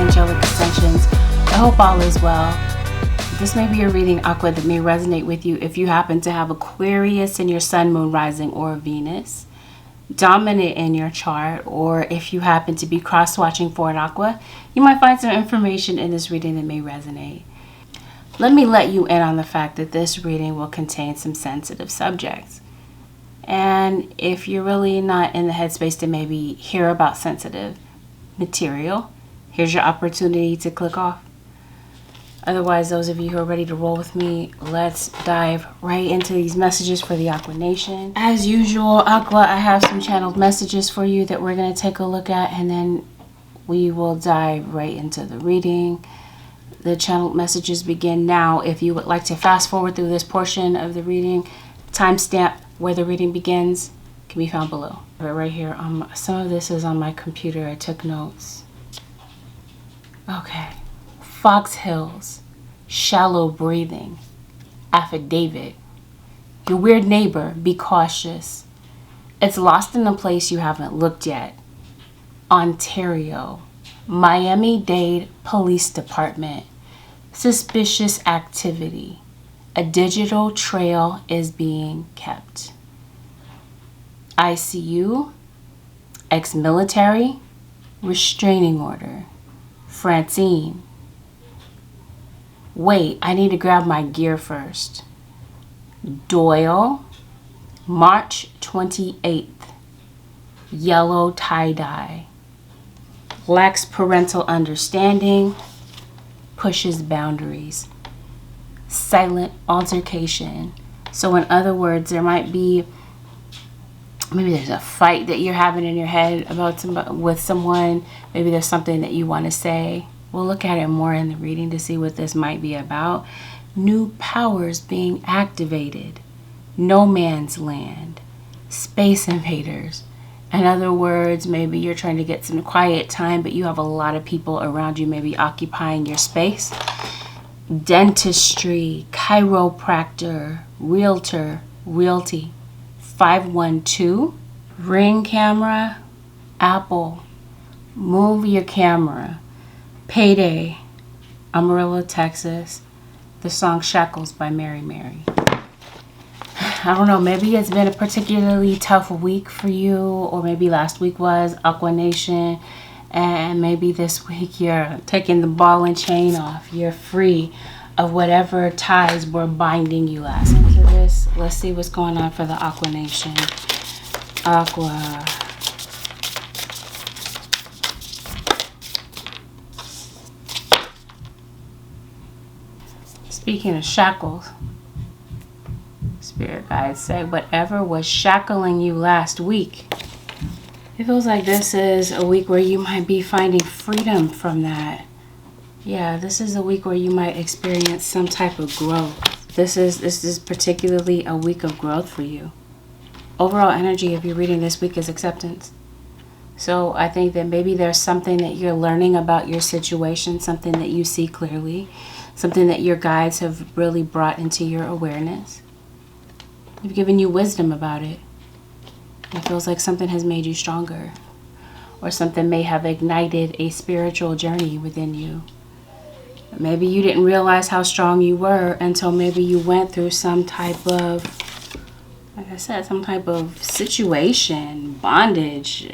Angelic Ascensions. I hope all is well. This may be a reading, Aqua, that may resonate with you if you happen to have Aquarius in your Sun, Moon, Rising, or Venus dominant in your chart, or if you happen to be cross-watching for an Aqua, you might find some information in this reading that may resonate. Let me let you in on the fact that this reading will contain some sensitive subjects. And if you're really not in the headspace to maybe hear about sensitive material, here's your opportunity to click off. Otherwise, those of you who are ready to roll with me, let's dive right into these messages for the Aqua Nation. As usual, Aqua, I have some channeled messages for you that we're going to take a look at, and then we will dive right into the reading. The channeled messages begin now. If you would like to fast forward through this portion of the reading, timestamp where the reading begins can be found below. Right here, some of this is on my computer. I took notes. Okay. Fox Hills, shallow breathing, affidavit. Your weird neighbor, be cautious. It's lost in a place you haven't looked yet. Ontario, Miami-Dade Police Department, suspicious activity. A digital trail is being kept. ICU, ex-military, restraining order. Francine. Wait, I need to grab my gear first. Doyle, March 28th. Yellow tie-dye. Lacks parental understanding. Pushes boundaries. Silent altercation. So in other words, there might be, maybe there's a fight that you're having in your head with someone. Maybe there's something that you want to say. We'll look at it more in the reading to see what this might be about. New powers being activated. No man's land. Space invaders. In other words, maybe you're trying to get some quiet time, but you have a lot of people around you maybe occupying your space. Dentistry, chiropractor, realtor, realty. 512. Ring camera, Apple. Move your camera. Payday, Amarillo, Texas. The song Shackles by Mary Mary. I don't know, maybe it's been a particularly tough week for you, or maybe last week was, Aqua Nation, and maybe this week you're taking the ball and chain off. You're free of whatever ties were binding you last week. For this, let's see what's going on for the Aqua Nation. Aqua. Speaking of shackles, Spirit guides say, whatever was shackling you last week, it feels like this is a week where you might be finding freedom from that. Yeah, this is a week where you might experience some type of growth. This is particularly a week of growth for you. Overall energy, if you're reading this week, is acceptance. So I think that maybe there's something that you're learning about your situation, something that you see clearly, something that your guides have really brought into your awareness. They've given you wisdom about it. It feels like something has made you stronger, or something may have ignited a spiritual journey within you. Maybe you didn't realize how strong you were until maybe you went through some type of, like I said, some type of situation, bondage.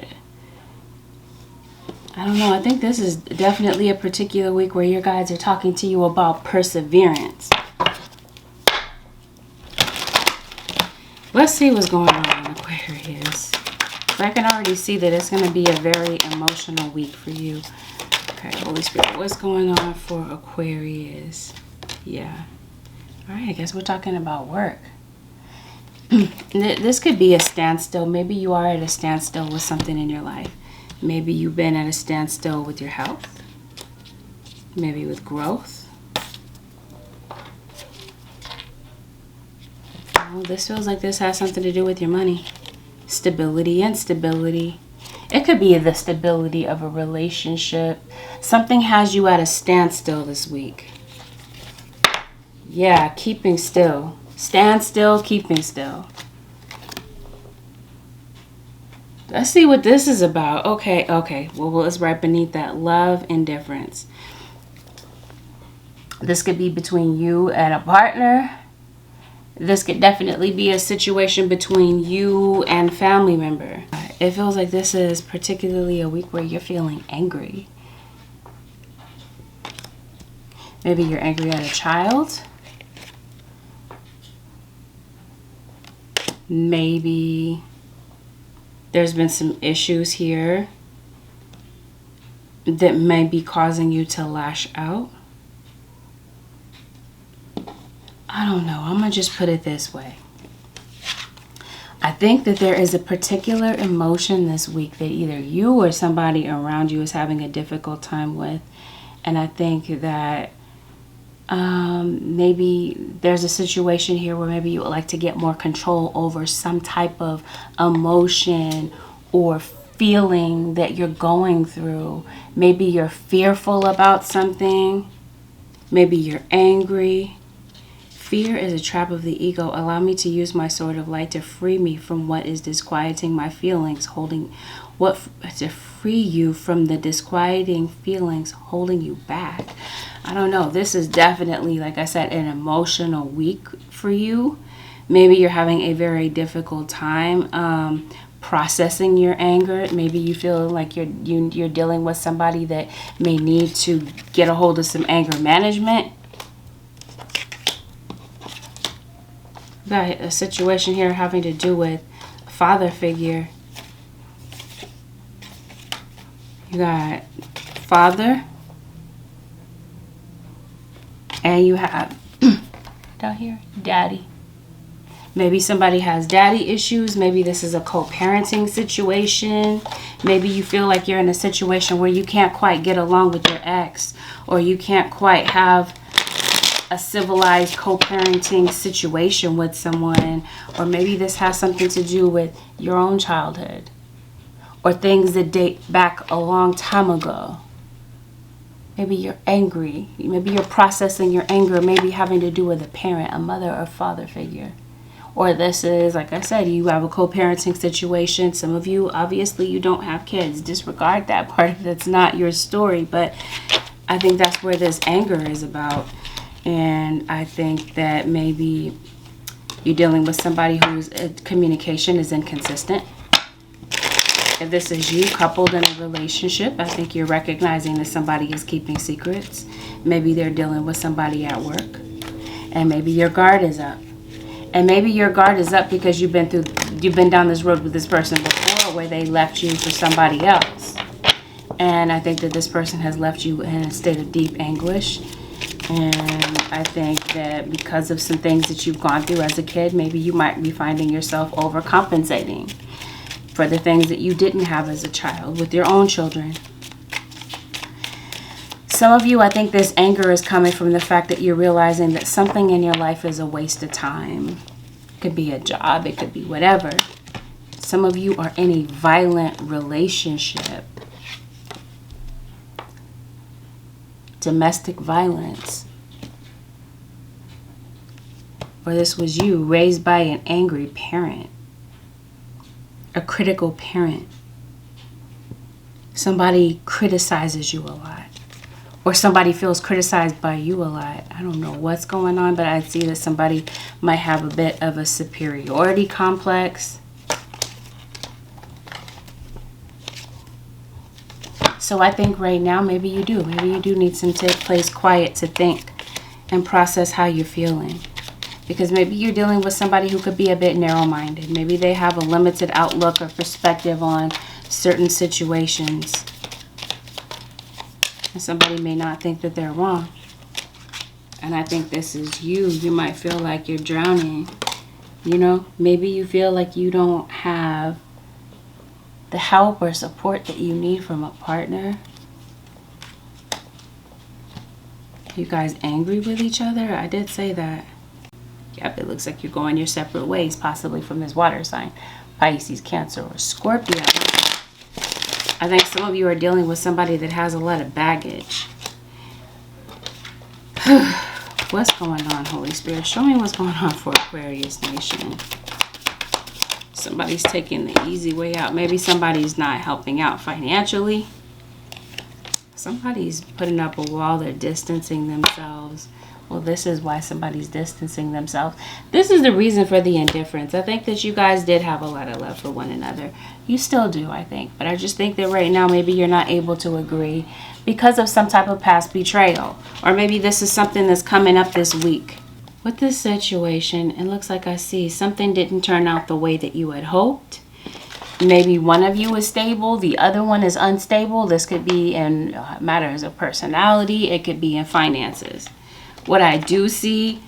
I don't know. I think this is definitely a particular week where your guides are talking to you about perseverance. Let's see what's going on, Aquarius. I can already see that it's going to be a very emotional week for you. Okay, Holy Spirit, what's going on for Aquarius? Yeah. All right, I guess we're talking about work. This could be a standstill. Maybe you are at a standstill with something in your life. Maybe you've been at a standstill with your health. Maybe with growth. Oh, this feels like this has something to do with your money. Stability, instability. It could be the stability of a relationship. Something has you at a standstill this week. Yeah, keeping still. Stand still, keeping still. Let's see what this is about. Okay. Well, it's right beneath that. Love, indifference. This could be between you and a partner. This could definitely be a situation between you and family member. It feels like this is particularly a week where you're feeling angry. Maybe you're angry at a child. Maybe there's been some issues here that may be causing you to lash out. I don't know. I'm going to just put it this way. I think that there is a particular emotion this week that either you or somebody around you is having a difficult time with. And I think that maybe there's a situation here where maybe you would like to get more control over some type of emotion or feeling that you're going through. Maybe you're fearful about something. Maybe you're angry. Fear is a trap of the ego. Allow me to use my sword of light to free me from what is disquieting my feelings, to free you from the disquieting feelings holding you back. I don't know. This is definitely, like I said, an emotional week for you. Maybe you're having a very difficult time processing your anger. Maybe you feel like you're dealing with somebody that may need to get a hold of some anger management. Got a situation here having to do with a father figure. You got father, and you have down here daddy. Maybe somebody has daddy issues. Maybe this is a co-parenting situation. Maybe you feel like you're in a situation where you can't quite get along with your ex, or you can't quite have a civilized co-parenting situation with someone. Or maybe this has something to do with your own childhood or things that date back a long time ago. Maybe you're angry. Maybe you're processing your anger, maybe having to do with a parent, a mother or father figure. Or this is, like I said, you have a co-parenting situation. Some of you, obviously, you don't have kids. Disregard that part. That's not your story. But I think that's where this anger is about. And I think that maybe you're dealing with somebody whose communication is inconsistent. If this is you coupled in a relationship, I think you're recognizing that somebody is keeping secrets. Maybe they're dealing with somebody at work. And maybe your guard is up. And maybe your guard is up because you've been down this road with this person before where they left you for somebody else. And I think that this person has left you in a state of deep anguish. And I think that because of some things that you've gone through as a kid, maybe you might be finding yourself overcompensating for the things that you didn't have as a child with your own children. Some of you, I think this anger is coming from the fact that you're realizing that something in your life is a waste of time. It could be a job, it could be whatever. Some of you are in a violent relationship. Domestic violence. Or this was you raised by an angry parent. A critical parent. Somebody criticizes you a lot. Or somebody feels criticized by you a lot. I don't know what's going on, but I see that somebody might have a bit of a superiority complex. So I think right now, maybe you do. Maybe you do need some place quiet to think and process how you're feeling. Because maybe you're dealing with somebody who could be a bit narrow-minded. Maybe they have a limited outlook or perspective on certain situations. And somebody may not think that they're wrong. And I think this is you. You might feel like you're drowning. You know, maybe you feel like you don't have the help or support that you need from a partner. You guys angry with each other? I did say that. Yep, it looks like you're going your separate ways, possibly from this water sign. Pisces, Cancer, or Scorpio. I think some of you are dealing with somebody that has a lot of baggage. What's going on, Holy Spirit? Show me what's going on for Aquarius Nation. Somebody's taking the easy way out. Maybe somebody's not helping out financially. Somebody's putting up a wall. They're distancing themselves. Well, this is why somebody's distancing themselves. This is the reason for the indifference. I think that you guys did have a lot of love for one another. You still do, I think. But I just think that right now maybe you're not able to agree because of some type of past betrayal. Or maybe this is something that's coming up this week. With this situation, it looks like I see something didn't turn out the way that you had hoped. Maybe one of you is stable, the other one is unstable. This could be in matters of personality. It could be in finances. What I do see,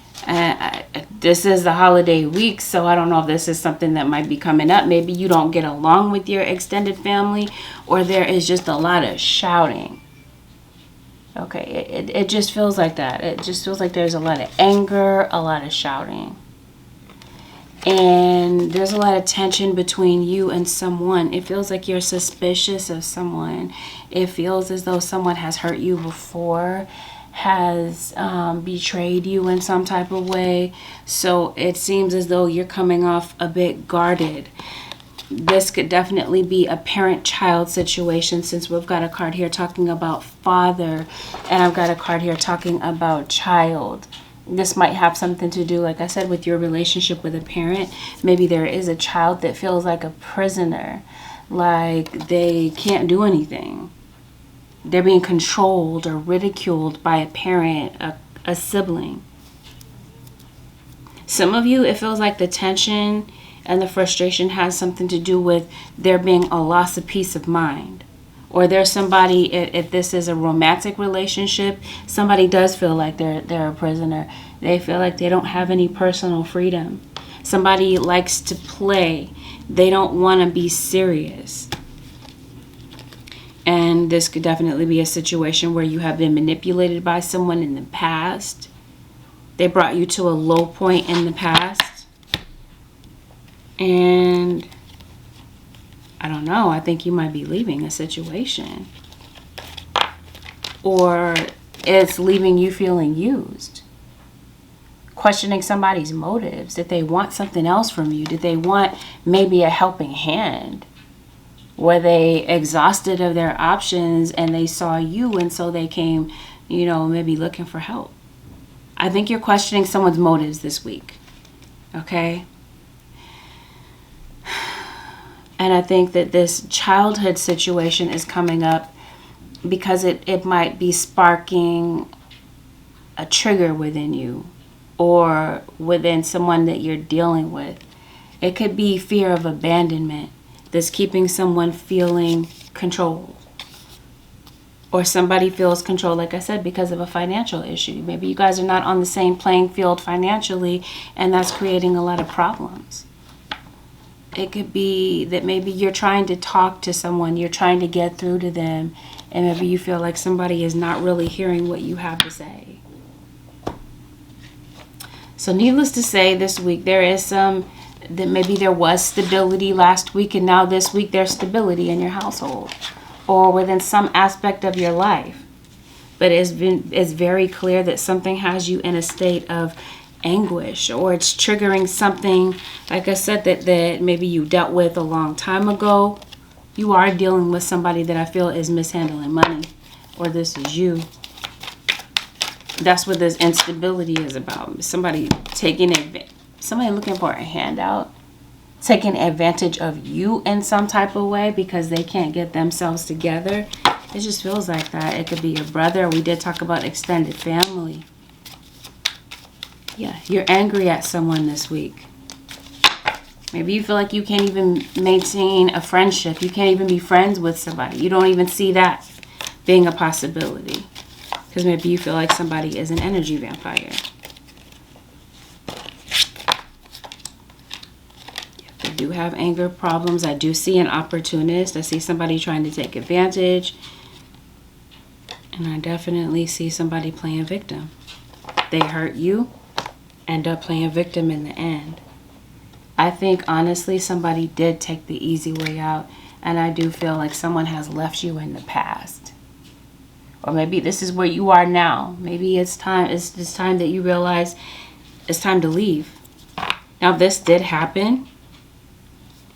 this is the holiday week, so I don't know if this is something that might be coming up. Maybe you don't get along with your extended family, or there is just a lot of shouting. Okay, it just feels like that. It just feels like there's a lot of anger, a lot of shouting. And there's a lot of tension between you and someone. It feels like you're suspicious of someone. It feels as though someone has hurt you before, has betrayed you in some type of way. So it seems as though you're coming off a bit guarded. This could definitely be a parent-child situation, since we've got a card here talking about father, and I've got a card here talking about child. This might have something to do, like I said, with your relationship with a parent. Maybe there is a child that feels like a prisoner, like they can't do anything. They're being controlled or ridiculed by a parent, a sibling. Some of you, it feels like the tension and the frustration has something to do with there being a loss of peace of mind. Or there's somebody, if this is a romantic relationship, somebody does feel like they're a prisoner. They feel like they don't have any personal freedom. Somebody likes to play. They don't want to be serious. And this could definitely be a situation where you have been manipulated by someone in the past. They brought you to a low point in the past. And I don't know, I think you might be leaving a situation. Or it's leaving you feeling used. Questioning somebody's motives. Did they want something else from you? Did they want maybe a helping hand? Were they exhausted of their options and they saw you and so they came, maybe looking for help? I think you're questioning someone's motives this week. Okay? And I think that this childhood situation is coming up because it might be sparking a trigger within you or within someone that you're dealing with. It could be fear of abandonment that's keeping someone feeling controlled. Or somebody feels controlled, like I said, because of a financial issue. Maybe you guys are not on the same playing field financially, and that's creating a lot of problems. It could be that maybe you're trying to talk to someone, you're trying to get through to them, and maybe you feel like somebody is not really hearing what you have to say. So needless to say, this week there is that maybe there was stability last week, and now this week there's stability in your household or within some aspect of your life. But it's very clear that something has you in a state of anguish, or it's triggering something, like I said, that maybe you dealt with a long time ago. You are dealing with somebody that I feel is mishandling money, or this is you. That's what this instability is about. Somebody looking for a handout, taking advantage of you in some type of way because they can't get themselves together. It just feels like that. It could be your brother. We did talk about extended family. Yeah, you're angry at someone this week. Maybe you feel like you can't even maintain a friendship. You can't even be friends with somebody. You don't even see that being a possibility. Because maybe you feel like somebody is an energy vampire. I do have anger problems. I do see an opportunist. I see somebody trying to take advantage. And I definitely see somebody playing victim. They hurt you. End up playing victim in the end. I think honestly somebody did take the easy way out, and I do feel like someone has left you in the past. Or maybe this is where you are now. Maybe it's time that you realize it's time to leave. Now this did happen,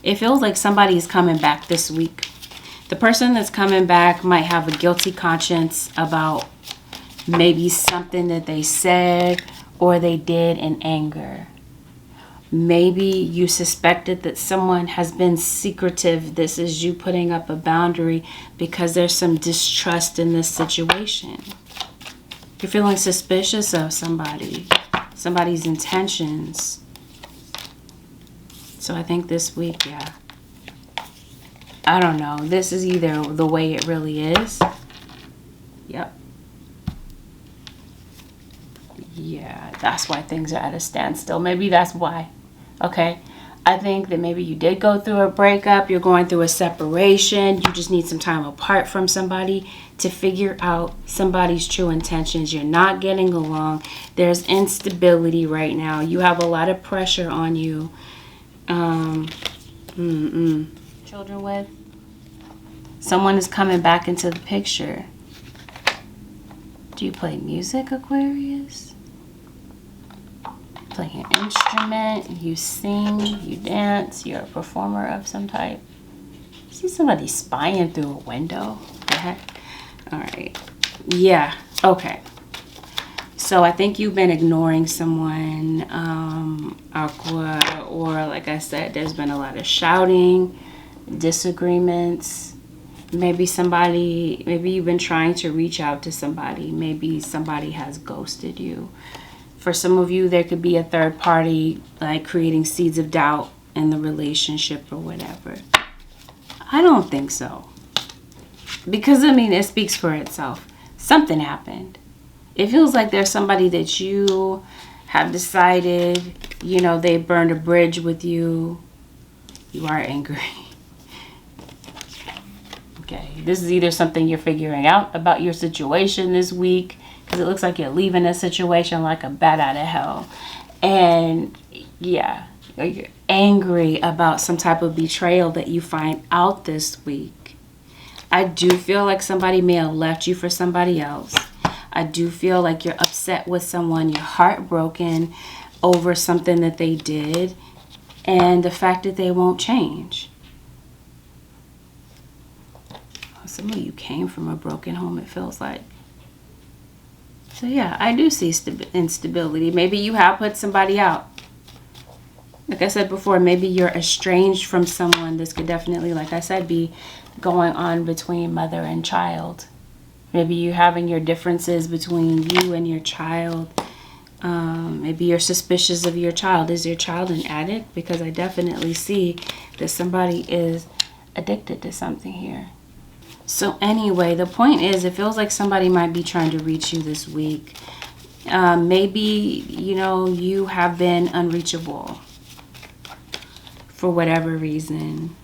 It feels like somebody is coming back this week. The person that's coming back might have a guilty conscience about maybe something that they said or they did in anger. Maybe you suspected that someone has been secretive. This is you putting up a boundary because there's some distrust in this situation. You're feeling suspicious of somebody's intentions. So I think this week, yeah. I don't know. This is either the way it really is. Yep. Yeah, that's why things are at a standstill. Maybe that's why. Okay. I think that maybe you did go through a breakup. You're going through a separation. You just need some time apart from somebody to figure out somebody's true intentions. You're not getting along. There's instability right now. You have a lot of pressure on you. Children with. Someone is coming back into the picture. Do you play music, Aquarius? Play an instrument, you sing, you dance, you're a performer of some type. I see somebody spying through a window. What the heck? All right. Yeah. Okay. So I think you've been ignoring someone, Aqua, or like I said, there's been a lot of shouting, disagreements. Maybe you've been trying to reach out to somebody. Maybe somebody has ghosted you. For some of you, there could be a third party, like creating seeds of doubt in the relationship or whatever. I don't think so. Because, I mean, it speaks for itself. Something happened. It feels like there's somebody that you have decided, you know, they burned a bridge with you. You are angry. Okay, this is either something you're figuring out about your situation this week, because it looks like you're leaving a situation like a bat out of hell. And yeah, you're angry about some type of betrayal that you find out this week. I do feel like somebody may have left you for somebody else. I do feel like you're upset with someone. You're heartbroken over something that they did and the fact that they won't change. Some of you came from a broken home, it feels like. So yeah, I do see instability. Maybe you have put somebody out. Like I said before, maybe you're estranged from someone. This could definitely, like I said, be going on between mother and child. Maybe you're having your differences between you and your child. Maybe you're suspicious of your child. Is your child an addict? Because I definitely see that somebody is addicted to something here. So anyway, the point is, it feels like somebody might be trying to reach you this week. Maybe, you know, you have been unreachable for whatever reason.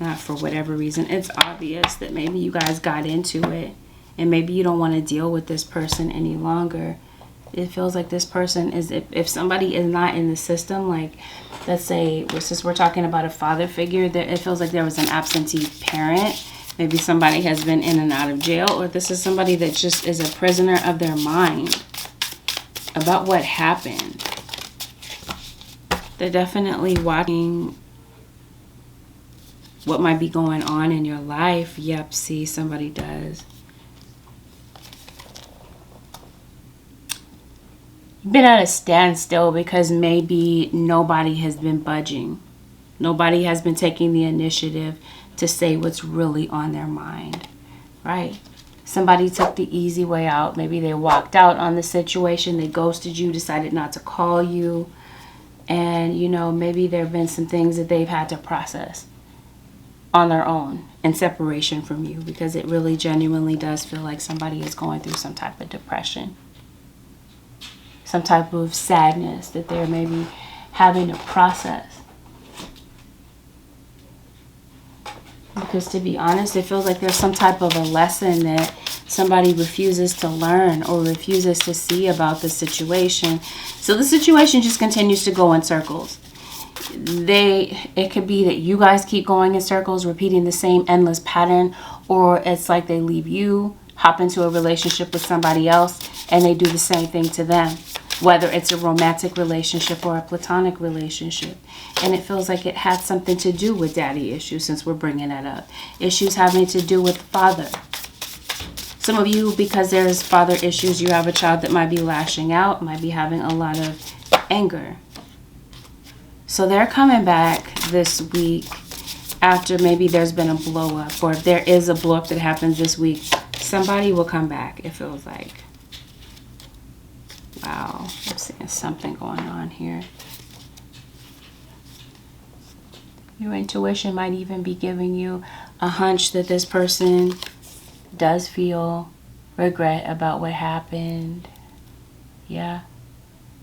Not for whatever reason. It's obvious that maybe you guys got into it and maybe you don't want to deal with this person any longer. It feels like this person is, if somebody is not in the system, like let's say, since we're talking about a father figure, it feels like there was an absentee parent. Maybe somebody has been in and out of jail, or this is somebody that just is a prisoner of their mind about what happened. They're definitely watching what might be going on in your life. Yep, see, somebody does. You've been at a standstill because maybe nobody has been budging. Nobody has been taking the initiative to say what's really on their mind, right? Somebody took the easy way out. Maybe they walked out on the situation. They ghosted you, decided not to call you. And, you know, maybe there have been some things that they've had to process on their own in separation from you, because it really genuinely does feel like somebody is going through some type of depression, some type of sadness that they're maybe having to process. Because to be honest, it feels like there's some type of a lesson that somebody refuses to learn or refuses to see about the situation. So the situation just continues to go in circles. It could be that you guys keep going in circles, repeating the same endless pattern, or it's like they leave you, hop into a relationship with somebody else, and they do the same thing to them. whether it's a romantic relationship or a platonic relationship. And it feels like it had something to do with daddy issues, since we're bringing that up. Issues having to do with father. Some of you, because there's father issues, you have a child that might be lashing out, might be having a lot of anger. So they're coming back this week after maybe there's been a blow up, or if there is a blow up that happens this week, somebody will come back, it feels like. Wow, I'm seeing something going on here. Your intuition might even be giving you a hunch that this person does feel regret about what happened. Yeah.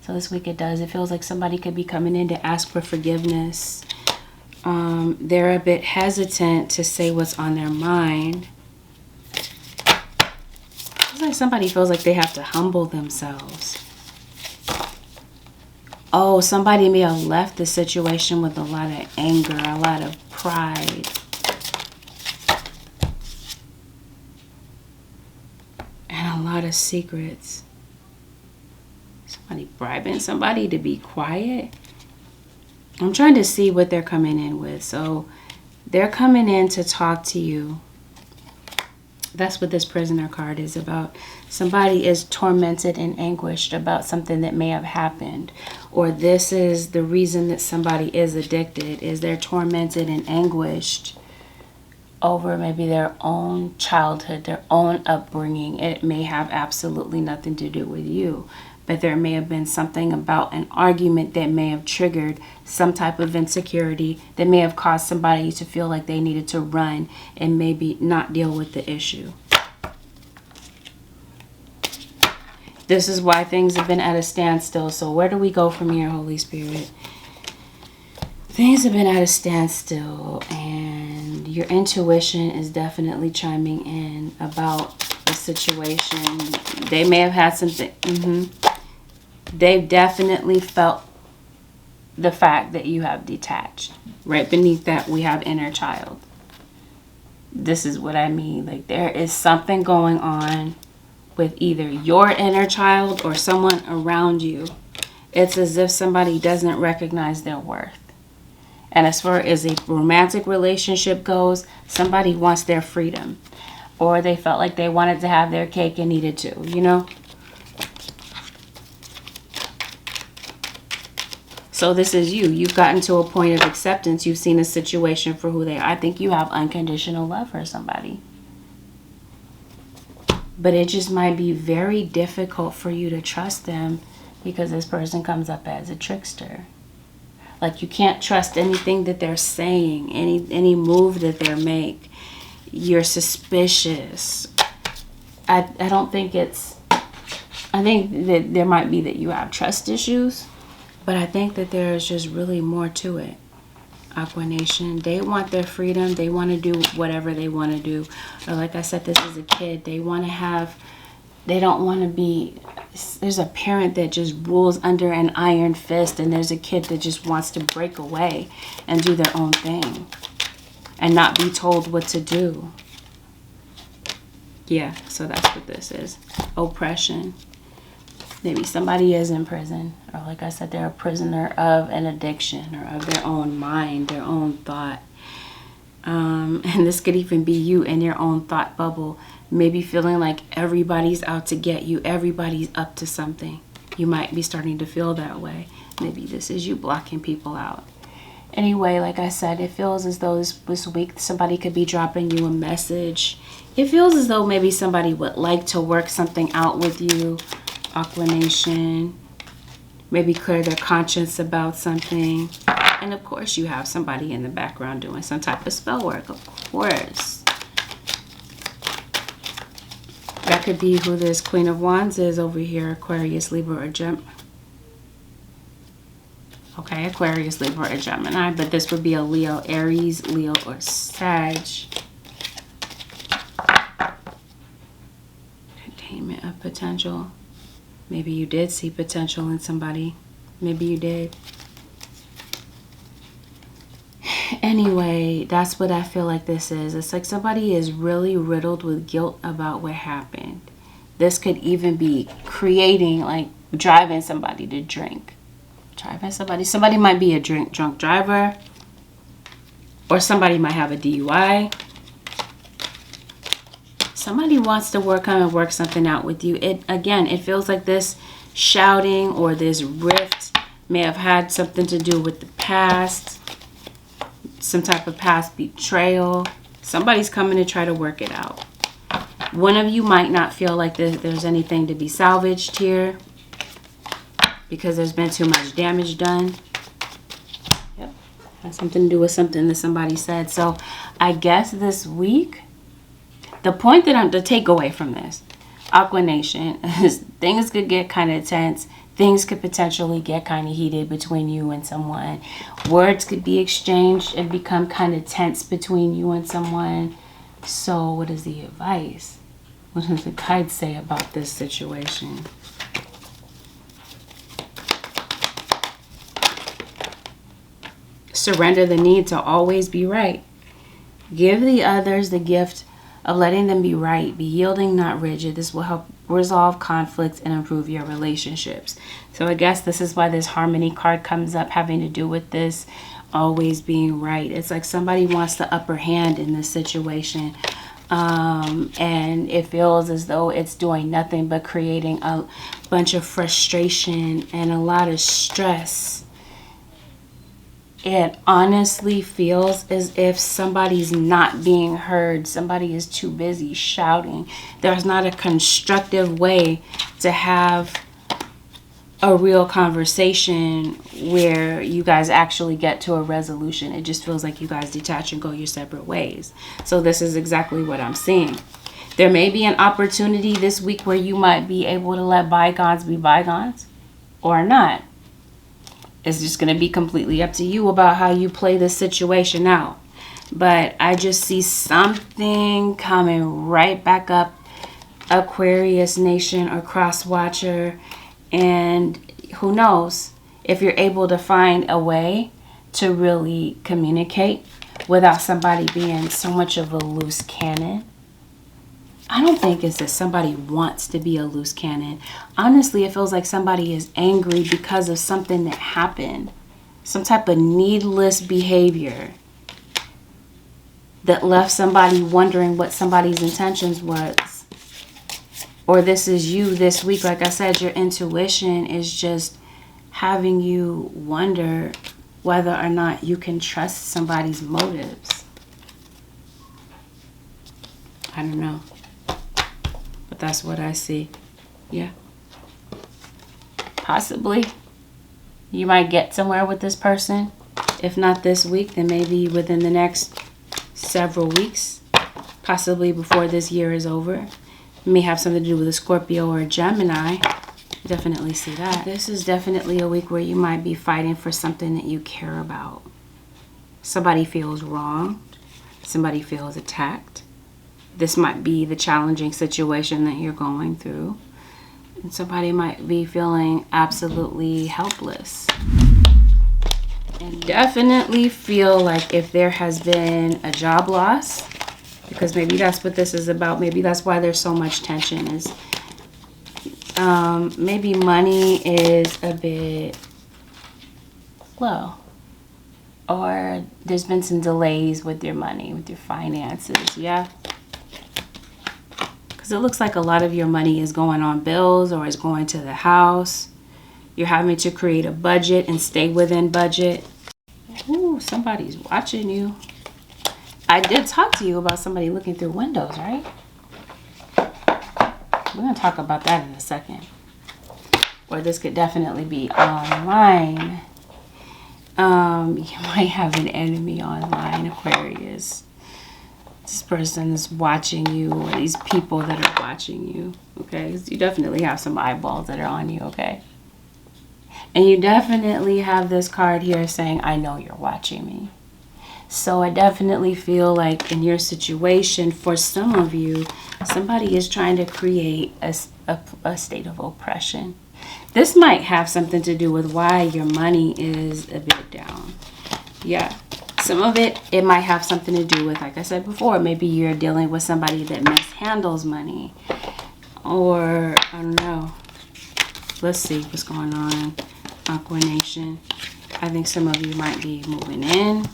So this week it does. It feels like somebody could be coming in to ask for forgiveness. They're a bit hesitant to say what's on their mind. It's like somebody feels like they have to humble themselves. Oh, somebody may have left the situation with a lot of anger, a lot of pride. And a lot of secrets. Somebody bribing somebody to be quiet. I'm trying to see what they're coming in with. So they're coming in to talk to you. That's what this prisoner card is about. Somebody is tormented and anguished about something that may have happened. Or this is the reason that somebody is addicted, is they're tormented and anguished over maybe their own childhood, their own upbringing. It may have absolutely nothing to do with you. But there may have been something about an argument that may have triggered some type of insecurity that may have caused somebody to feel like they needed to run and maybe not deal with the issue. This is why things have been at a standstill. So where do we go from here, Holy Spirit? Things have been at a standstill, and your intuition is definitely chiming in about the situation. They may have had something. They've definitely felt the fact that you have detached. Right beneath that, we have inner child. This is what I mean. Like, there is something going on with either your inner child or someone around you. It's as if somebody doesn't recognize their worth. And as far as a romantic relationship goes, somebody wants their freedom. Or they felt like they wanted to have their cake and eat it too, you know? So this is you. You've gotten to a point of acceptance. You've seen a situation for who they are. I think you have unconditional love for somebody. But it just might be very difficult for you to trust them because this person comes up as a trickster. Like, you can't trust anything that they're saying, any move that they make. You're suspicious. I don't think it's... I think that there might be that you have trust issues. But I think that there's just really more to it. Aqua Nation, they want their freedom. They want to do whatever they want to do. Or like I said, this is a kid. They want to have... They don't want to be... There's a parent that just rules under an iron fist. And there's a kid that just wants to break away and do their own thing. And not be told what to do. Yeah, so that's what this is. Oppression. Maybe somebody is in prison, or like I said, they're a prisoner of an addiction or of their own mind, their own thought. And this could even be you in your own thought bubble, maybe feeling like everybody's out to get you, everybody's up to something. You might be starting to feel that way. Maybe this is you blocking people out. Anyway, like I said, it feels as though this week somebody could be dropping you a message. It feels as though maybe somebody would like to work something out with you. Aqua Nation, maybe clear their conscience about something. And of course you have somebody in the background doing some type of spell work, of course. That could be who this Queen of Wands is over here, Aquarius, Libra, or Gemini. Okay, Aquarius, Libra, or Gemini, but this would be a Leo, Aries, Leo, or Sag. Containment of potential. Maybe you did see potential in somebody. Maybe you did. Anyway, that's what I feel like this is. It's like somebody is really riddled with guilt about what happened. This could even be creating, like, driving somebody to drink. Driving somebody. Somebody might be a drunk driver. Or somebody might have a DUI. Somebody wants to come and work something out with you. It feels like this shouting or this rift may have had something to do with the past. Some type of past betrayal. Somebody's coming to try to work it out. One of you might not feel like there's anything to be salvaged here because there's been too much damage done. Yep. Has something to do with something that somebody said. So I guess this week, the point that I'm to take away from this, Aqua Nation, is things could get kind of tense. Things could potentially get kind of heated between you and someone. Words could be exchanged and become kind of tense between you and someone. So what is the advice? What does the guide say about this situation? Surrender the need to always be right. Give the others the gift of letting them be right. Be yielding, not rigid. This will help resolve conflicts and improve your relationships. So I guess this is why this harmony card comes up, having to do with this always being right. It's like somebody wants the upper hand in this situation. And it feels as though it's doing nothing but creating a bunch of frustration and a lot of stress. It honestly feels as if somebody's not being heard. Somebody is too busy shouting. There's not a constructive way to have a real conversation where you guys actually get to a resolution. It just feels like you guys detach and go your separate ways. So this is exactly what I'm seeing. There may be an opportunity this week where you might be able to let bygones be bygones or not. It's just going to be completely up to you about how you play this situation out. But I just see something coming right back up, Aquarius Nation or Cross Watcher. And who knows if you're able to find a way to really communicate without somebody being so much of a loose cannon. I don't think it's that somebody wants to be a loose cannon. Honestly, it feels like somebody is angry because of something that happened. Some type of needless behavior that left somebody wondering what somebody's intentions was. Or this is you this week. Like I said, your intuition is just having you wonder whether or not you can trust somebody's motives. I don't know. But that's what I see. Yeah. Possibly. You might get somewhere with this person. If not this week, then maybe within the next several weeks. Possibly before this year is over. It may have something to do with a Scorpio or a Gemini. Definitely see that. This is definitely a week where you might be fighting for something that you care about. Somebody feels wronged. Somebody feels attacked. This might be the challenging situation that you're going through. And somebody might be feeling absolutely helpless. And definitely feel like if there has been a job loss, because maybe that's what this is about. Maybe that's why there's so much tension. Is maybe money is a bit low. Or there's been some delays with your money, with your finances. Yeah. It looks like a lot of your money is going on bills or is going to the house. You're having to create a budget and stay within budget. Ooh, somebody's watching you. I did talk to you about somebody looking through windows, right? We're going to talk about that in a second. Or this could definitely be online. You might have an enemy online, Aquarius. This person is watching you, or these people that are watching you, okay? You definitely have some eyeballs that are on you, okay? And you definitely have this card here saying, I know you're watching me. So I definitely feel like in your situation, for some of you, somebody is trying to create a state of oppression. This might have something to do with why your money is a bit down. Yeah. Some of it might have something to do with, like I said before, maybe you're dealing with somebody that mishandles money. Or, I don't know. Let's see what's going on, Aqua Nation. I think some of you might be moving in,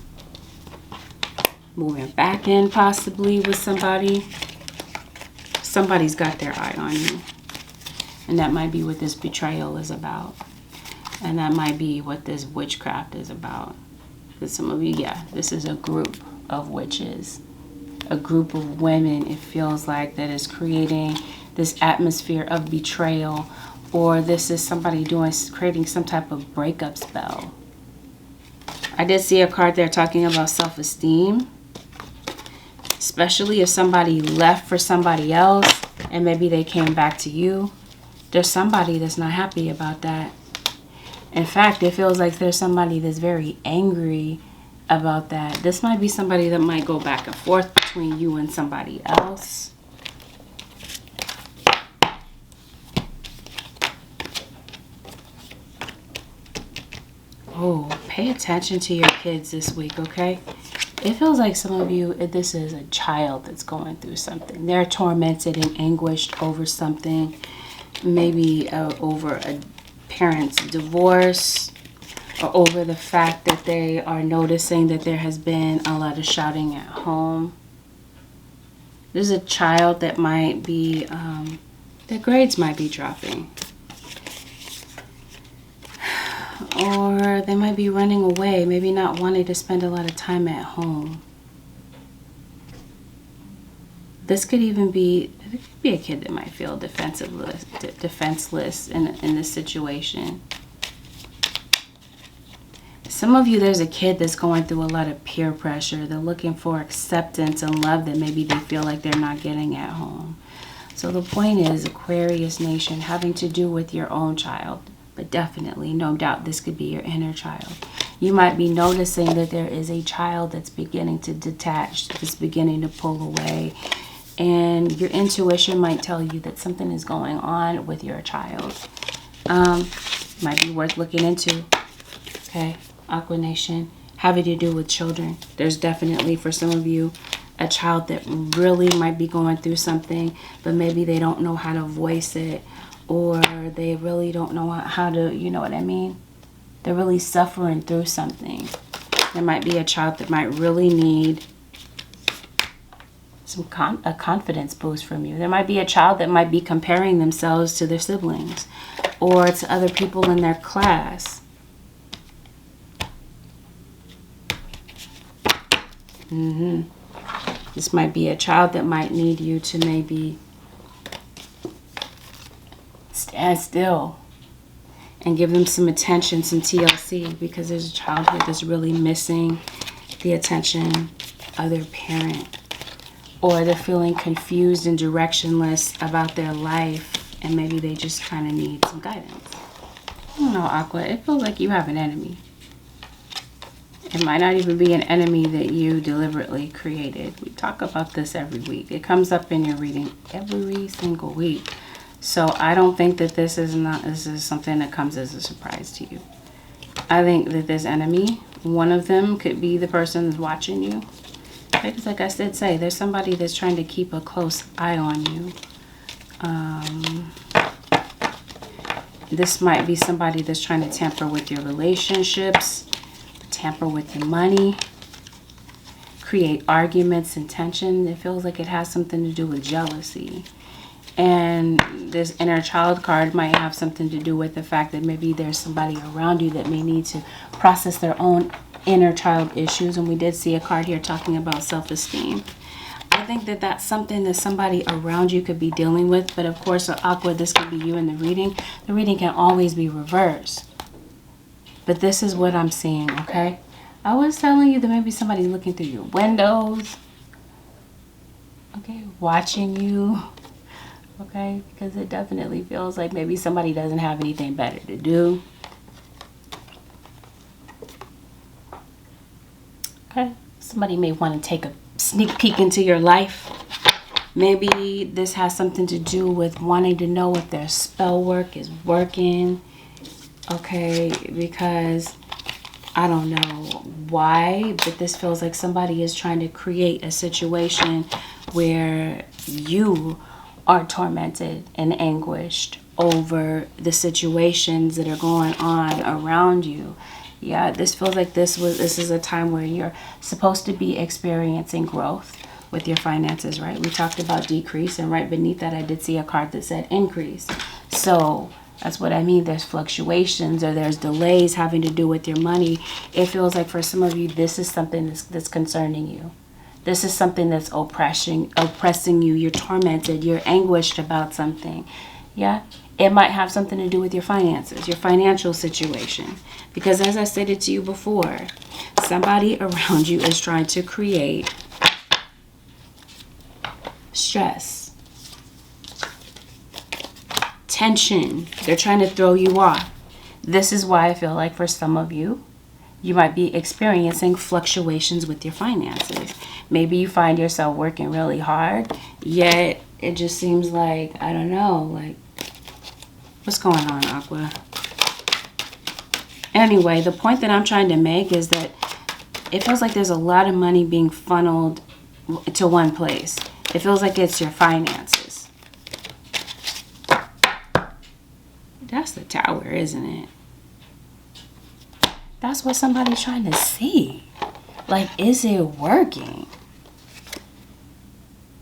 moving back in possibly with somebody. Somebody's got their eye on you. And that might be what this betrayal is about. And that might be what this witchcraft is about. Because some of you, yeah, this is a group of witches. A group of women, it feels like, that is creating this atmosphere of betrayal. Or this is somebody creating some type of breakup spell. I did see a card there talking about self-esteem. Especially if somebody left for somebody else and maybe they came back to you. There's somebody that's not happy about that. In fact, it feels like there's somebody that's very angry about that. This might be somebody that might go back and forth between you and somebody else. Oh, pay attention to your kids this week, okay? It feels like some of you, this is a child that's going through something. They're tormented and anguished over something. Maybe over a parent's divorce, or over the fact that they are noticing that there has been a lot of shouting at home. There's a child that might be, their grades might be dropping. Or they might be running away, maybe not wanting to spend a lot of time at home. This could even be, it could be a kid that might feel defenseless in this situation. Some of you, there's a kid that's going through a lot of peer pressure. They're looking for acceptance and love that maybe they feel like they're not getting at home. So the point is, Aquarius Nation, having to do with your own child. But definitely, no doubt, this could be your inner child. You might be noticing that there is a child that's beginning to detach, that's beginning to pull away. And your intuition might tell you that something is going on with your child. Might be worth looking into. Okay, Aqua Nation, having to do with children. There's definitely, for some of you, a child that really might be going through something, but maybe they don't know how to voice it. Or they really don't know how to, you know what I mean? They're really suffering through something. There might be a child that might really need a confidence boost from you. There might be a child that might be comparing themselves to their siblings or to other people in their class. This might be a child that might need you to maybe stand still and give them some attention, some TLC, because there's a child here that's really missing the attention of their parent, or they're feeling confused and directionless about their life, and maybe they just kind of need some guidance. I don't know, Aqua, it feels like you have an enemy. It might not even be an enemy that you deliberately created. We talk about this every week. It comes up in your reading every single week. So I don't think that this is something that comes as a surprise to you. I think that this enemy, one of them could be the person that's watching you. Because like I said, there's somebody that's trying to keep a close eye on you. This might be somebody that's trying to tamper with your relationships, tamper with your money, create arguments and tension. It feels like it has something to do with jealousy. And this inner child card might have something to do with the fact that maybe there's somebody around you that may need to process their own inner child issues. And we did see a card here talking about self-esteem. I think that that's something that somebody around you could be dealing with. But of course, Aqua, this could be you in the reading. The reading can always be reversed. But this is what I'm seeing, okay? I was telling you that maybe somebody's looking through your windows. Okay, watching you. Okay, because it definitely feels like maybe somebody doesn't have anything better to do. Okay, somebody may want to take a sneak peek into your life. Maybe this has something to do with wanting to know if their spell work is working. Okay, because I don't know why, but this feels like somebody is trying to create a situation where you are tormented and anguished over the situations that are going on around you. Yeah, this feels like this is a time where you're supposed to be experiencing growth with your finances, right? We talked about decrease, and right beneath that I did see a card that said increase. So that's what I mean. There's fluctuations or there's delays having to do with your money. It feels like for some of you, this is something that's concerning you. This is something that's oppressing you. You're tormented. You're anguished about something. Yeah. It might have something to do with your finances, your financial situation. Because as I stated to you before, somebody around you is trying to create stress, tension. They're trying to throw you off. This is why I feel like for some of you, you might be experiencing fluctuations with your finances. Maybe you find yourself working really hard, yet it just seems like, I don't know, like, what's going on, Aqua? Anyway, the point that I'm trying to make is that it feels like there's a lot of money being funneled to one place. It feels like it's your finances. That's the Tower, isn't it? That's what somebody's trying to see. Like, is it working?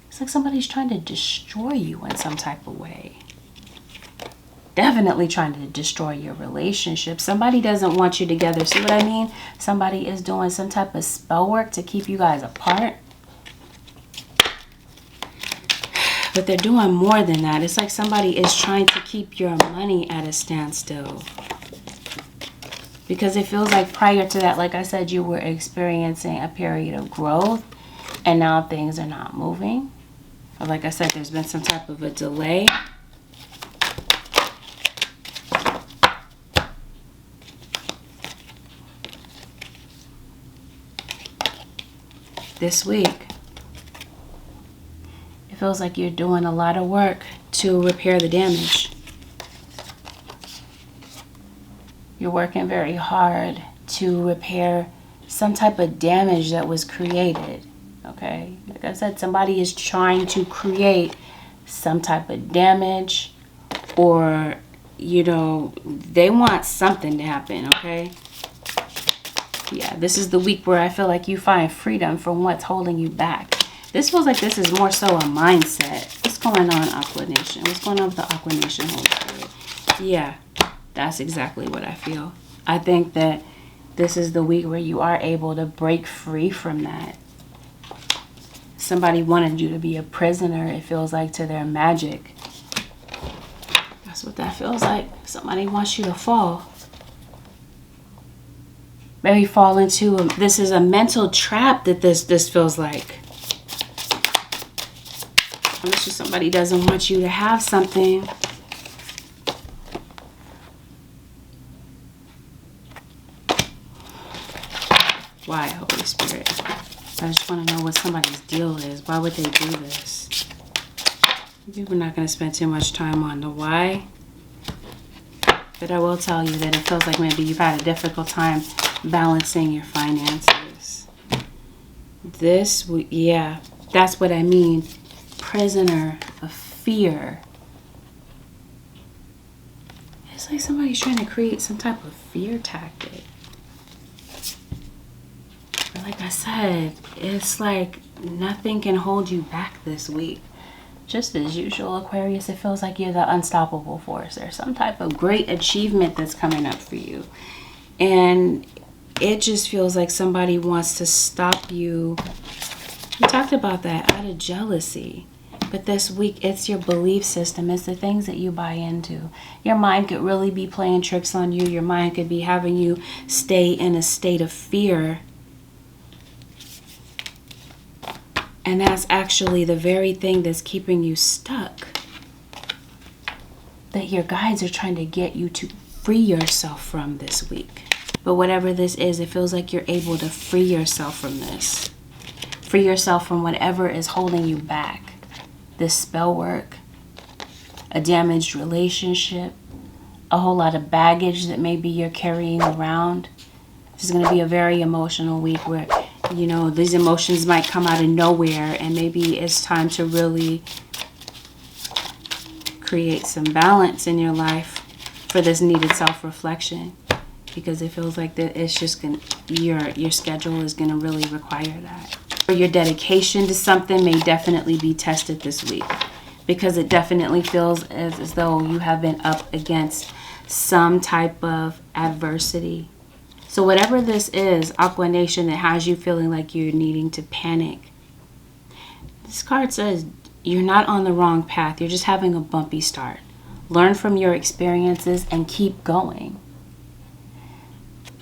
It's like somebody's trying to destroy you in some type of way. Definitely trying to destroy your relationship. Somebody doesn't want you together. See what I mean? Somebody is doing some type of spell work to keep you guys apart. But they're doing more than that. It's like somebody is trying to keep your money at a standstill. Because it feels like prior to that, like I said, you were experiencing a period of growth. And now things are not moving. Or like I said, there's been some type of a delay. This week, it feels like you're doing a lot of work to repair the damage. You're working very hard to repair some type of damage that was created. Okay, like I said, somebody is trying to create some type of damage, or, you know, they want something to happen, okay? Yeah, this is the week where I feel like you find freedom from what's holding you back. This feels like this is more so a mindset. What's going on, Aqua Nation? What's going on with the Aqua Nation, Holy Spirit? Yeah, that's exactly what I feel. I think that this is the week where you are able to break free from that. Somebody wanted you to be a prisoner, it feels like, to their magic. That's what that feels like. Somebody wants you to fall. Maybe fall into this is a mental trap that this feels like. Unless somebody doesn't want you to have something. Why, Holy Spirit? I just want to know what somebody's deal is. Why would they do this? Maybe we're not going to spend too much time on the why. But I will tell you that it feels like maybe you've had a difficult time balancing your finances. This, yeah, that's what I mean. Prisoner of fear. It's like somebody's trying to create some type of fear tactic. But like I said, it's like nothing can hold you back this week. Just as usual, Aquarius, it feels like you're the unstoppable force. There's some type of great achievement that's coming up for you. And it just feels like somebody wants to stop you. We talked about that, out of jealousy. But this week, it's your belief system. It's the things that you buy into. Your mind could really be playing tricks on you. Your mind could be having you stay in a state of fear. And that's actually the very thing that's keeping you stuck. That your guides are trying to get you to free yourself from this week. But whatever this is, it feels like you're able to free yourself from this. Free yourself from whatever is holding you back. This spell work, a damaged relationship, a whole lot of baggage that maybe you're carrying around. This is going to be a very emotional week where, you know, these emotions might come out of nowhere, and maybe it's time to really create some balance in your life for this needed self-reflection, because it feels like that it's just gonna, your schedule is gonna really require that. Or your dedication to something may definitely be tested this week, because it definitely feels as though you have been up against some type of adversity. So whatever this is, Aqua Nation, that has you feeling like you're needing to panic, this card says you're not on the wrong path. You're just having a bumpy start. Learn from your experiences and keep going.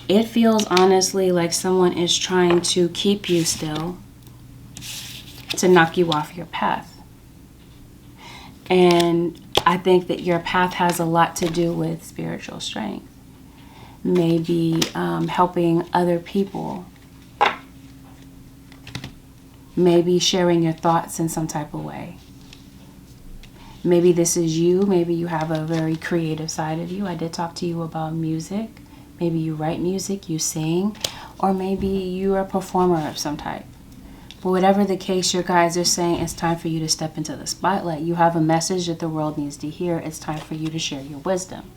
It feels honestly like someone is trying to keep you still, to knock you off your path. And I think that your path has a lot to do with spiritual strength. Maybe helping other people. Maybe sharing your thoughts in some type of way. Maybe this is you. Maybe you have a very creative side of you. I did talk to you about music. Maybe you write music, you sing, or maybe you're a performer of some type. But whatever the case, your guides are saying it's time for you to step into the spotlight. You have a message that the world needs to hear. It's time for you to share your wisdom.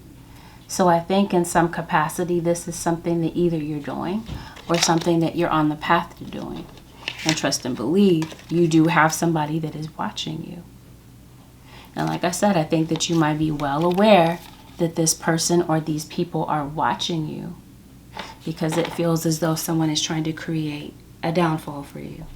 So I think in some capacity, this is something that either you're doing or something that you're on the path to doing. And trust and believe, you do have somebody that is watching you. And like I said, I think that you might be well aware that this person or these people are watching you, because it feels as though someone is trying to create a downfall for you.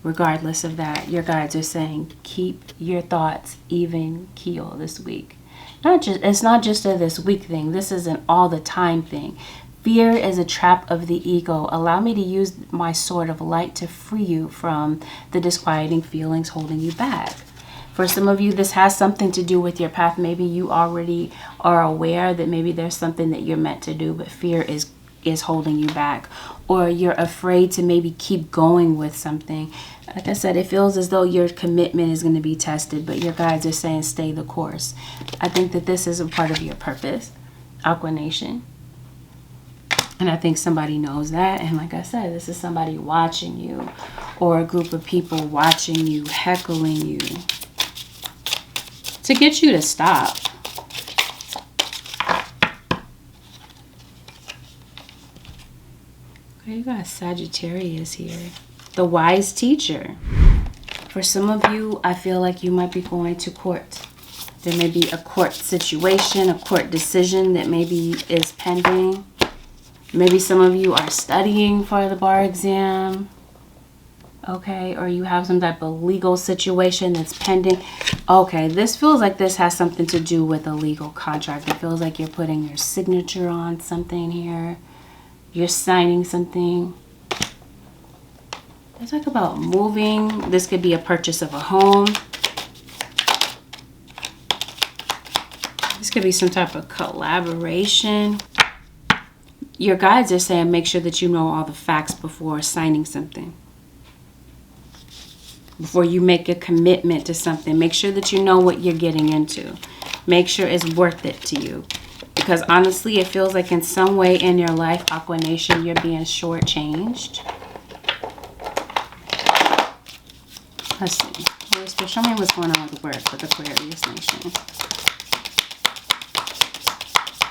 Regardless of that, your guides are saying keep your thoughts even keel this week. It's not just a this week thing. This is an all the time thing. Fear is a trap of the ego. Allow me to use my sword of light to free you from the disquieting feelings holding you back. For some of you, this has something to do with your path. Maybe you already are aware that maybe there's something that you're meant to do, but fear is holding you back. Or you're afraid to maybe keep going with something. Like I said, it feels as though your commitment is going to be tested, but your guides are saying stay the course. I think that this is a part of your purpose, Aqua Nation. And I think somebody knows that. And like I said, this is somebody watching you, or a group of people watching you, heckling you, to get you to stop. Okay, you got Sagittarius here. The wise teacher. For some of you, I feel like you might be going to court. There may be a court situation, a court decision that maybe is pending. Maybe some of you are studying for the bar exam. Okay, or you have some type of legal situation that's pending. Okay, this feels like this has something to do with a legal contract. It feels like you're putting your signature on something here. You're signing something. Let's talk about moving. This could be a purchase of a home. This could be some type of collaboration. Your guides are saying make sure that you know all the facts before signing something. Before you make a commitment to something, make sure that you know what you're getting into. Make sure it's worth it to you. Because honestly, it feels like in some way in your life, Aqua Nation, you're being shortchanged. Let's see. Holy Spirit, show me what's going on with the word for the Aquarius Nation.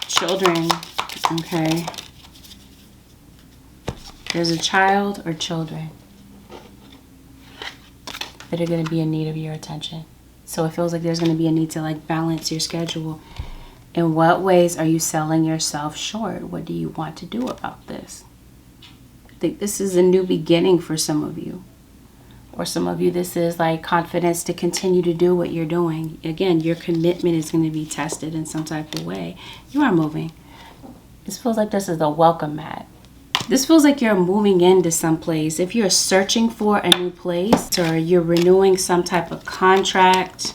Children, okay. There's a child or children that are going to be in need of your attention. So it feels like there's going to be a need to like balance your schedule. In what ways are you selling yourself short? What do you want to do about this? I think this is a new beginning for some of you. Or some of you, this is like confidence to continue to do what you're doing. Again, your commitment is going to be tested in some type of way. You are moving. This feels like this is a welcome mat. This feels like you're moving into some place. If you're searching for a new place, or you're renewing some type of contract.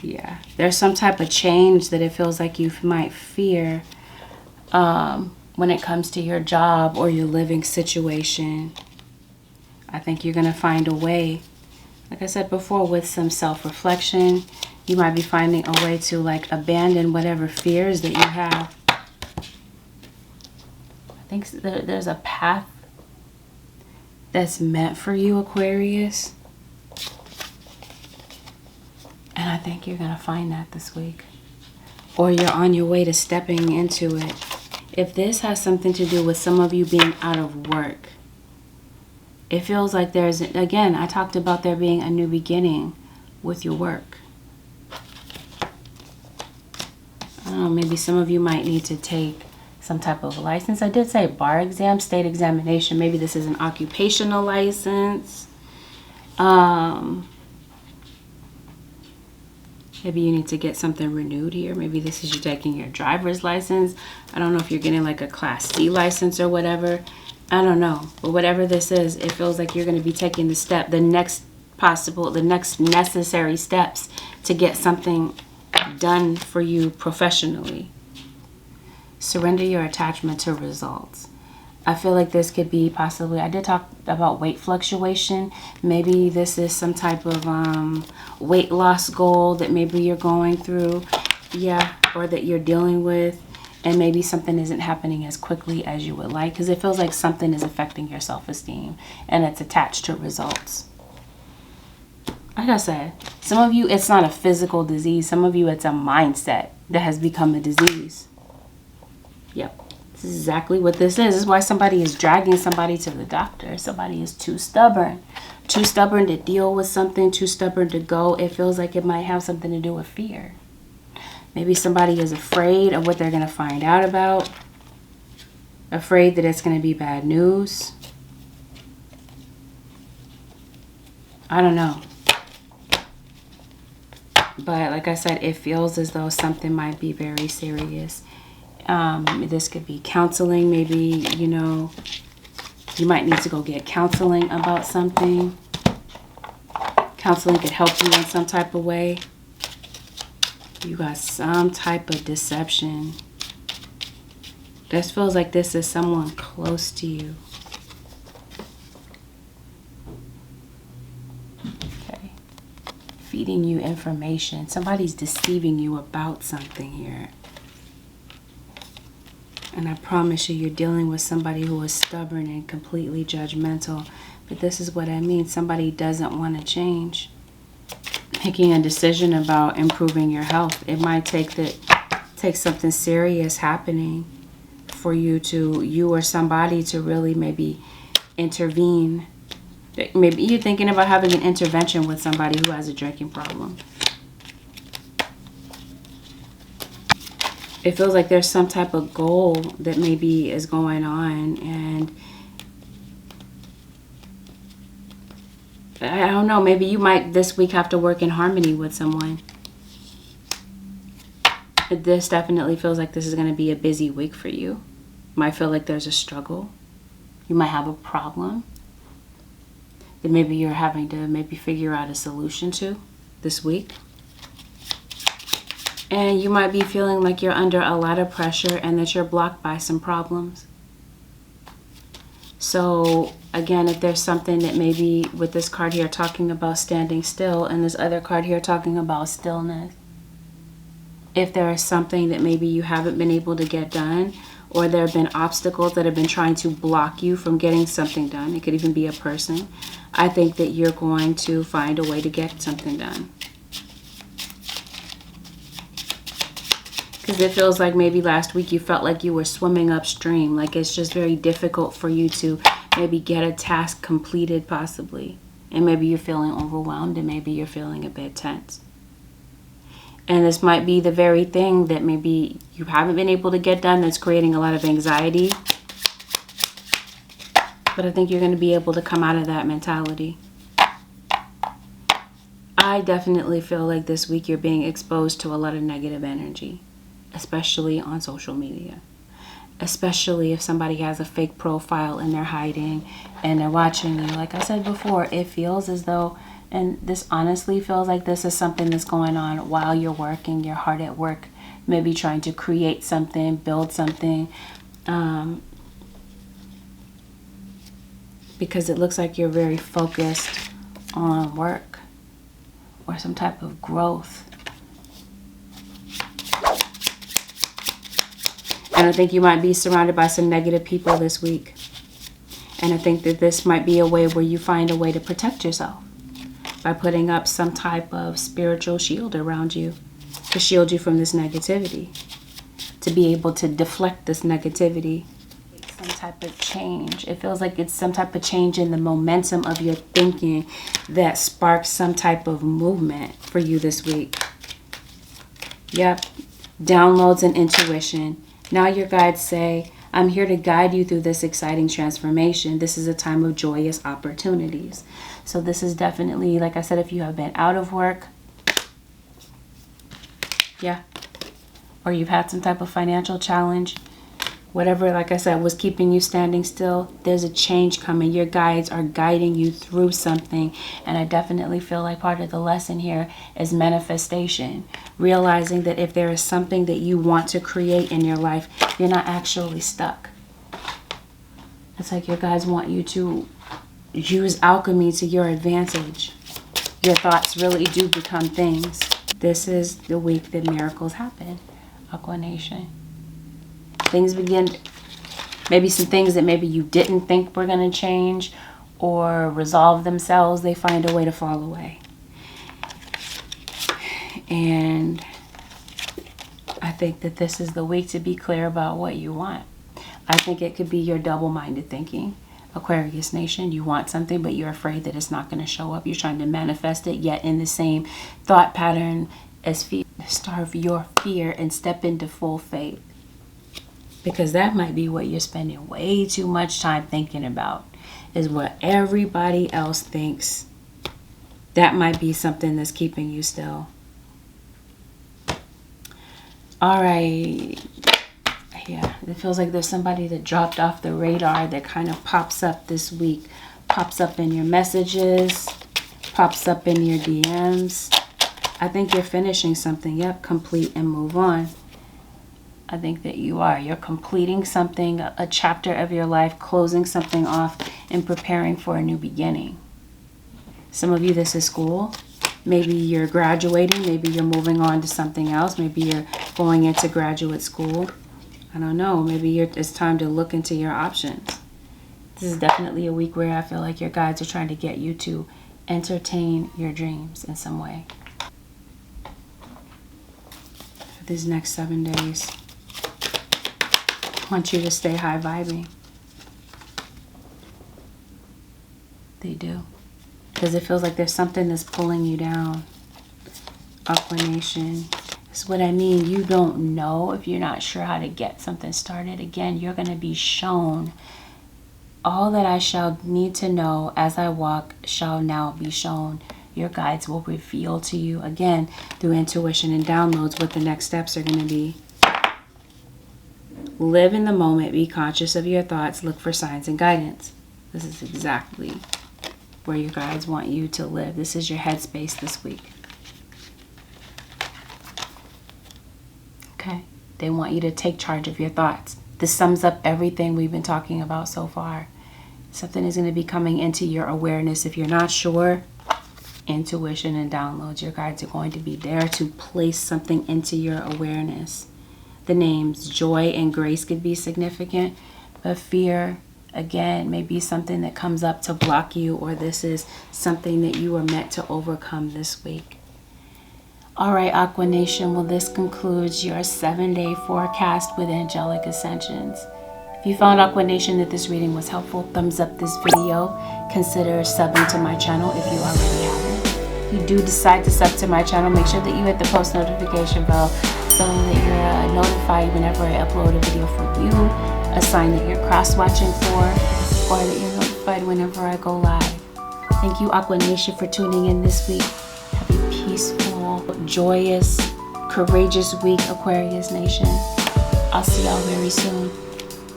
Yeah, there's some type of change that it feels like you might fear when it comes to your job or your living situation. I think you're going to find a way, like I said before, with some self-reflection. You might be finding a way to like abandon whatever fears that you have. I think there's a path that's meant for you, Aquarius. And I think you're going to find that this week. Or you're on your way to stepping into it. If this has something to do with some of you being out of work, it feels like there's, again, I talked about there being a new beginning with your work. I don't know, maybe some of you might need to take some type of license. I did say bar exam, state examination. Maybe this is an occupational license. Maybe you need to get something renewed here. Maybe this is you taking your driver's license. I don't know if you're getting like a Class C license or whatever. I don't know. But whatever this is, it feels like you're going to be taking the next necessary steps to get something done for you professionally. Surrender your attachment to results. I feel like this could be possibly, I did talk about weight fluctuation. Maybe this is some type of weight loss goal that maybe you're going through. Yeah, or that you're dealing with. And maybe something isn't happening as quickly as you would like. Because it feels like something is affecting your self-esteem. And it's attached to results. Like I said, some of you, it's not a physical disease. Some of you, it's a mindset that has become a disease. Yep. This is exactly what this is. This is why somebody is dragging somebody to the doctor. Somebody is too stubborn. Too stubborn to deal with something. Too stubborn to go. It feels like it might have something to do with fear. Maybe somebody is afraid of what they're going to find out about. Afraid that it's going to be bad news. I don't know. But like I said, it feels as though something might be very serious. This could be counseling. Maybe, you know, you might need to go get counseling about something. Counseling could help you in some type of way. You got some type of deception. This feels like this is someone close to you. Okay. Feeding you information. Somebody's deceiving you about something here. And I promise you, you're dealing with somebody who is stubborn and completely judgmental. But this is what I mean. Somebody doesn't want to change. Making a decision about improving your health. It might take something serious happening for you or somebody to really maybe intervene. Maybe you're thinking about having an intervention with somebody who has a drinking problem. It feels like there's some type of goal that maybe is going on, and I don't know, maybe you might this week have to work in harmony with someone. This definitely feels like this is going to be a busy week for you. Might feel like there's a struggle. You might have a problem that maybe you're having to maybe figure out a solution to this week. And you might be feeling like you're under a lot of pressure and that you're blocked by some problems. So again, if there's something that maybe with this card here talking about standing still and this other card here talking about stillness. If there is something that maybe you haven't been able to get done, or there have been obstacles that have been trying to block you from getting something done. It could even be a person. I think that you're going to find a way to get something done. Because it feels like maybe last week you felt like you were swimming upstream. Like it's just very difficult for you to maybe get a task completed possibly. And maybe you're feeling overwhelmed and maybe you're feeling a bit tense. And this might be the very thing that maybe you haven't been able to get done that's creating a lot of anxiety. But I think you're going to be able to come out of that mentality. I definitely feel like this week you're being exposed to a lot of negative energy. Especially on social media. Especially if somebody has a fake profile and they're hiding and they're watching you. Like I said before, it feels as though, and this honestly feels like this is something that's going on while you're working, you're hard at work, maybe trying to create something, build something. Because it looks like you're very focused on work or some type of growth. And I think you might be surrounded by some negative people this week. And I think that this might be a way where you find a way to protect yourself. by putting up some type of spiritual shield around you to shield you from this negativity, to be able to deflect this negativity. Some type of change. It feels like it's some type of change in the momentum of your thinking that sparks some type of movement for you this week. Yep. Downloads and intuition. Now your guides say, I'm here to guide you through this exciting transformation. This is a time of joyous opportunities. So this is definitely, like I said, if you have been out of work, yeah, or you've had some type of financial challenge, whatever, like I said, was keeping you standing still, there's a change coming. Your guides are guiding you through something. And I definitely feel like part of the lesson here is manifestation. Realizing that if there is something that you want to create in your life, you're not actually stuck. It's like your guides want you to use alchemy to your advantage. Your thoughts really do become things. This is the week that miracles happen, Aqua Nation. Things begin, maybe some things that maybe you didn't think were going to change or resolve themselves, they find a way to fall away. And I think that this is the week to be clear about what you want. I think it could be your double-minded thinking. Aquarius Nation, you want something, but you're afraid that it's not going to show up. You're trying to manifest it, yet in the same thought pattern as fear. Starve your fear and step into full faith. Because that might be what you're spending way too much time thinking about, is what everybody else thinks. That might be something that's keeping you still. All right. Yeah, it feels like there's somebody that dropped off the radar that kind of pops up this week. Pops up in your messages. Pops up in your DMs. I think you're finishing something. Yep, complete and move on. I think that you are. You're completing something, a chapter of your life, closing something off, and preparing for a new beginning. Some of you, this is school. Maybe you're graduating. Maybe you're moving on to something else. Maybe you're going into graduate school. I don't know. Maybe it's time to look into your options. This is definitely a week where I feel like your guides are trying to get you to entertain your dreams in some way. For these next 7 days. Want you to stay high vibing. They do. Because it feels like there's something that's pulling you down. Aqua Nation. That's what I mean. You don't know if you're not sure how to get something started. Again, you're going to be shown. All that I shall need to know as I walk shall now be shown. Your guides will reveal to you, again, through intuition and downloads, what the next steps are going to be. Live in the moment. Be conscious of your thoughts. Look for signs and guidance. This is exactly where your guides want you to live. This is your headspace this week. Okay? They want you to take charge of your thoughts. This sums up everything we've been talking about so far. Something is going to be coming into your awareness. If you're not sure, intuition and downloads. Your guides are going to be there to place something into your awareness. The names joy and grace could be significant, but fear, again, may be something that comes up to block you, or this is something that you are meant to overcome this week. All right, Aqua Nation, well, this concludes your 7-day forecast with Angelic Ascensions. If you found, Aqua Nation, that this reading was helpful, thumbs up this video. Consider subbing to my channel if you already haven't. If you do decide to sub to my channel, make sure that you hit the post notification bell so that you're notified whenever I upload a video for you, a sign that you're cross-watching for, or that you're notified whenever I go live. Thank you, Aqua Nation, for tuning in this week. Have a peaceful, joyous, courageous week, Aquarius Nation. I'll see y'all very soon.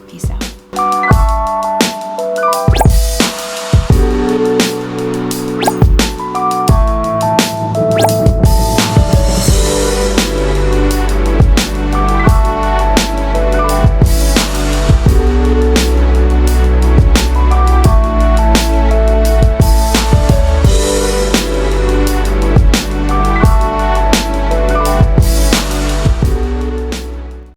Peace out.